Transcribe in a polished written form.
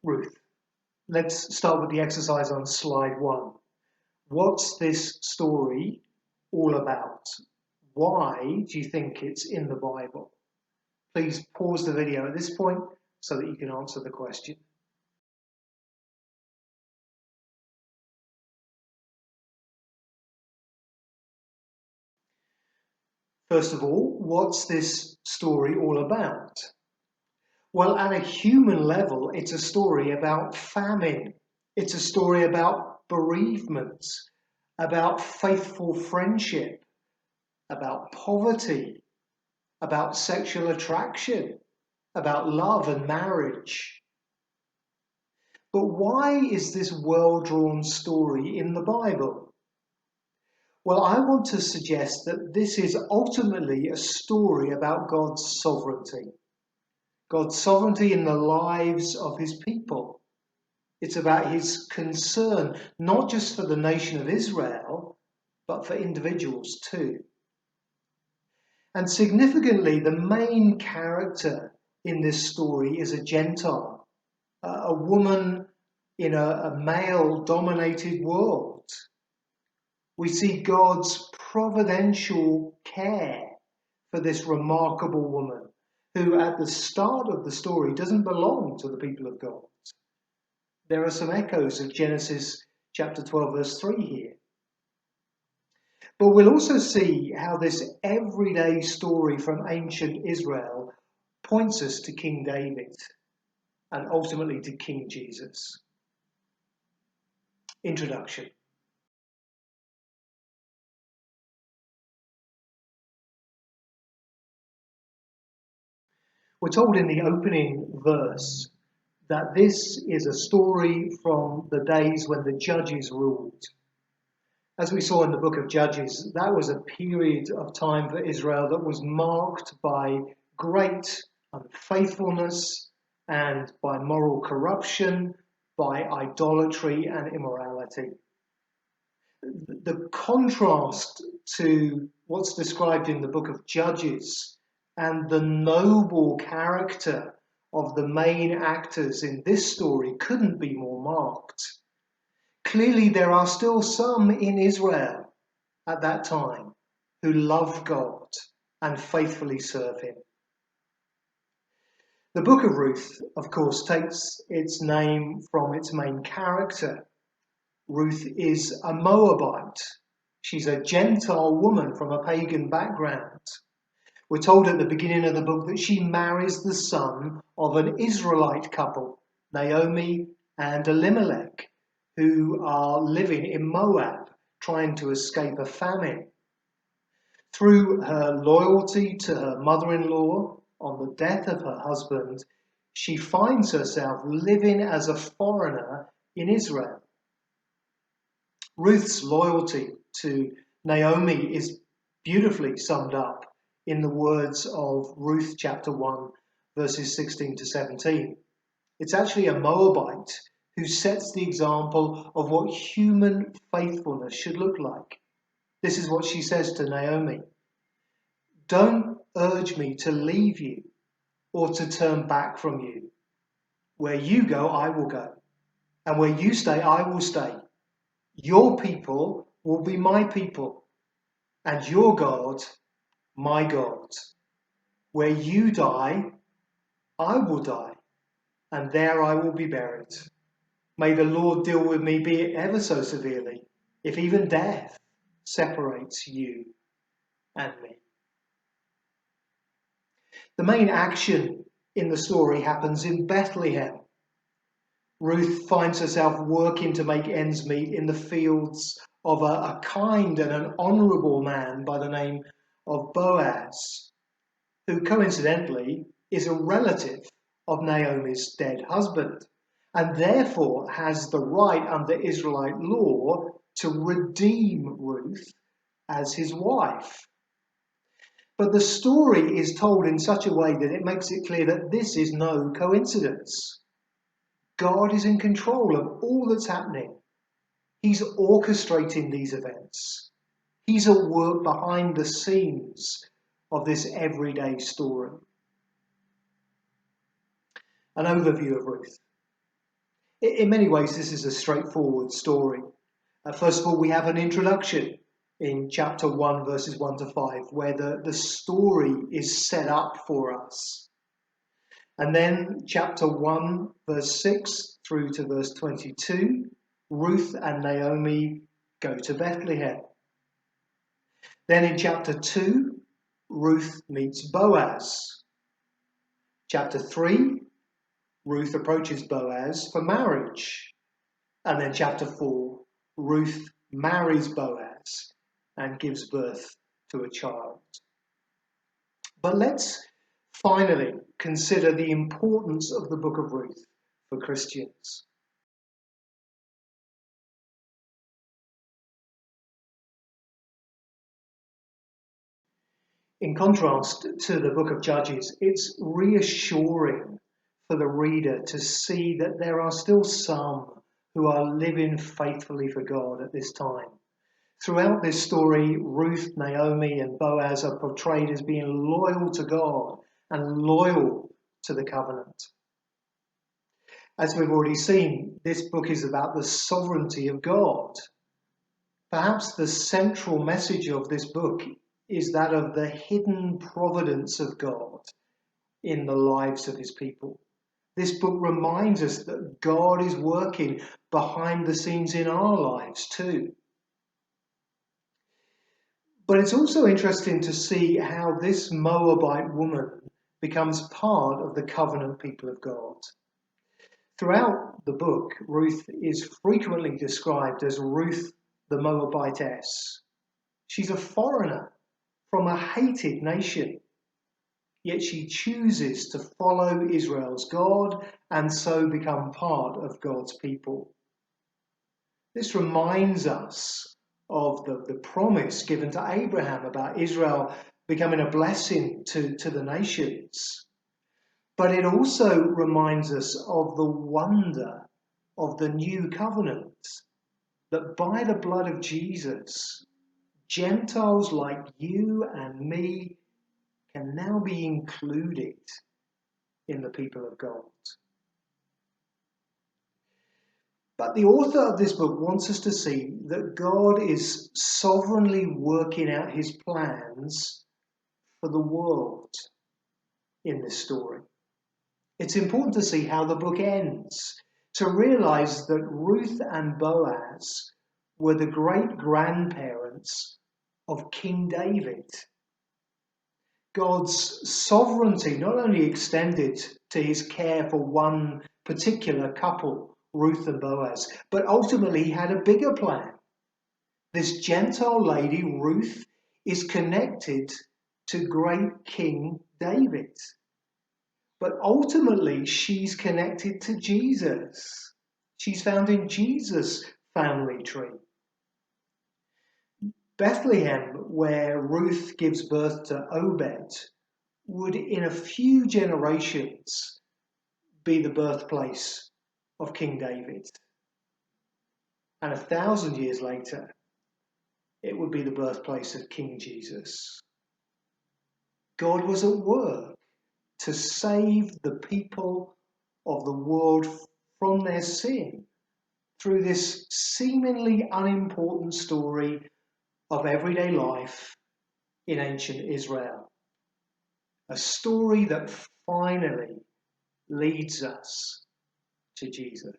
Ruth. Let's start with the exercise on slide 1. What's this story all about? Why do you think it's in the Bible? Please pause the video at this point so that you can answer the question. First of all, what's this story all about? Well, at a human level, it's a story about famine. It's a story about bereavement, about faithful friendship, about poverty, about sexual attraction, about love and marriage. But why is this well-drawn story in the Bible? Well, I want to suggest that this is ultimately a story about God's sovereignty. God's sovereignty in the lives of his people. It's about his concern, not just for the nation of Israel, but for individuals too. And significantly, the main character in this story is a Gentile, a woman in a male-dominated world. We see God's providential care for this remarkable woman, who at the start of the story doesn't belong to the people of God. There are some echoes of Genesis chapter 12, verse 3 here. But we'll also see how this everyday story from ancient Israel points us to King David and ultimately to King Jesus. Introduction. We're told in the opening verse that this is a story from the days when the judges ruled. As we saw in the book of Judges, that was a period of time for Israel that was marked by great unfaithfulness and by moral corruption, by idolatry and immorality. The contrast to what's described in the book of Judges and the noble character of the main actors in this story couldn't be more marked. Clearly, there are still some in Israel at that time who love God and faithfully serve him. The book of Ruth, of course, takes its name from its main character. Ruth is a Moabite. She's a Gentile woman from a pagan background. We're told at the beginning of the book that she marries the son of an Israelite couple, Naomi and Elimelech, who are living in Moab, trying to escape a famine. Through her loyalty to her mother-in-law on the death of her husband, she finds herself living as a foreigner in Israel. Ruth's loyalty to Naomi is beautifully summed up in the words of Ruth chapter 1, verses 16 to 17. It's actually a Moabite who sets the example of what human faithfulness should look like. This is what she says to Naomi. Don't urge me to leave you or to turn back from you. Where you go, I will go. And where you stay, I will stay. Your people will be my people, and your God, my God. Where you die, I will die, and there I will be buried. May the Lord deal with me, be it ever so severely, if even death separates you and me. The main action in the story happens in Bethlehem. Ruth finds herself working to make ends meet in the fields of a kind and an honourable man by the name of Boaz, who coincidentally is a relative of Naomi's dead husband, and therefore has the right under Israelite law to redeem Ruth as his wife. But the story is told in such a way that it makes it clear that this is no coincidence. God is in control of all that's happening. He's orchestrating these events. He's at work behind the scenes of this everyday story. An overview of Ruth. In many ways, this is a straightforward story. First of all, we have an introduction in chapter 1, verses 1 to 5, where the story is set up for us. And then chapter 1, verse 6 through to verse 22, Ruth and Naomi go to Bethlehem. Then in chapter 2, Ruth meets Boaz. Chapter 3, Ruth approaches Boaz for marriage. And then chapter 4, Ruth marries Boaz and gives birth to a child. But let's finally consider the importance of the book of Ruth for Christians. In contrast to the book of Judges, it's reassuring for the reader to see that there are still some who are living faithfully for God at this time. Throughout this story, Ruth, Naomi, and Boaz are portrayed as being loyal to God and loyal to the covenant. As we've already seen, this book is about the sovereignty of God. Perhaps the central message of this book is that of the hidden providence of God in the lives of his people. This book reminds us that God is working behind the scenes in our lives too. But it's also interesting to see how this Moabite woman becomes part of the covenant people of God. Throughout the book, Ruth is frequently described as Ruth the Moabitess. She's a foreigner from a hated nation, yet she chooses to follow Israel's God and so become part of God's people. This reminds us of the promise given to Abraham about Israel becoming a blessing to the nations. But it also reminds us of the wonder of the new covenant, that by the blood of Jesus, Gentiles like you and me can now be included in the people of God. But the author of this book wants us to see that God is sovereignly working out his plans for the world in this story. It's important to see how the book ends, to realize that Ruth and Boaz were the great-grandparents of King David. God's sovereignty not only extended to his care for one particular couple, Ruth and Boaz, but ultimately he had a bigger plan. This Gentile lady, Ruth, is connected to great King David. But ultimately she's connected to Jesus. She's found in Jesus' family tree. Bethlehem, where Ruth gives birth to Obed, would in a few generations be the birthplace of King David. And 1,000 years later, it would be the birthplace of King Jesus. God was at work to save the people of the world from their sin through this seemingly unimportant story of everyday life in ancient Israel. A story that finally leads us to Jesus.